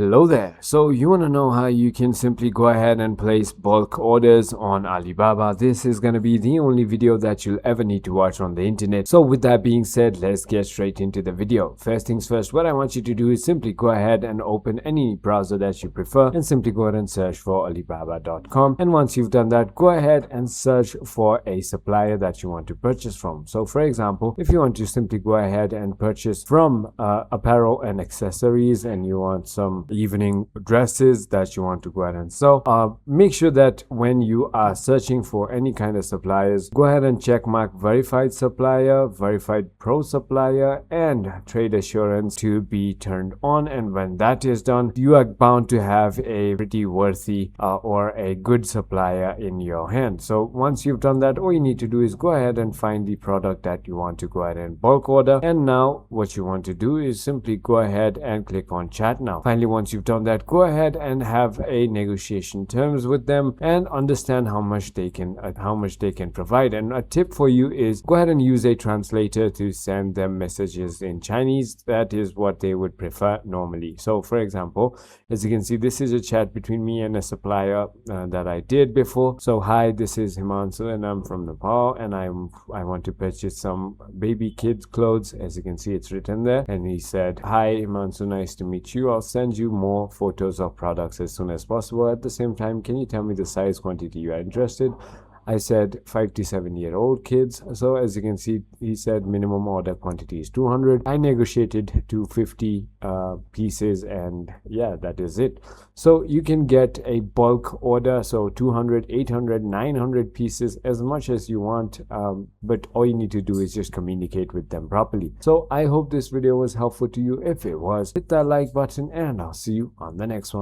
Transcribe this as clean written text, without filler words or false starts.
Hello there. So you want to know how you can simply go ahead and place bulk orders on Alibaba. This is going to be the only video that you'll ever need to watch on the internet. So with that being said, let's get straight into the video. First things first, what I want you to do is simply go ahead and open any browser that you prefer and simply go ahead and search for alibaba.com. And once you've done that, go ahead and search for a supplier that you want to purchase from. So for example, if you want to simply go ahead and purchase from apparel and accessories, and you want some evening dresses that you want to go ahead and sell, make sure that when you are searching for any kind of suppliers, go ahead and check mark verified supplier, verified pro supplier, and trade assurance to be turned on. And when that is done, you are bound to have a pretty worthy or a good supplier in your hand. So once you've done that, all you need to do is go ahead and find the product that you want to go ahead and bulk order. And now what you want to do is simply go ahead and click on chat now. Finally, once you've done that, go ahead and have a negotiation terms with them and understand how much they can provide. And a tip for you is go ahead and use a translator to send them messages in Chinese. That is what they would prefer normally. So for example, as you can see, this is a chat between me and a supplier that I did before. So hi, this is Himansu and I'm from Nepal, and I want to purchase some baby kids clothes. As you can see, it's written there. And he said, hi Himansu, nice to meet you. I'll send you more photos of products as soon as possible. At the same time, can you tell me the size quantity you are interested? I said 5 to 7-year-old kids. So as you can see, he said minimum order quantity is 200. I negotiated to 50 pieces, and yeah, that is it. So you can get a bulk order, so 200, 800, 900 pieces, as much as you want, but all you need to do is just communicate with them properly. So I hope this video was helpful to you. If it was, hit that like button, and I'll see you on the next one.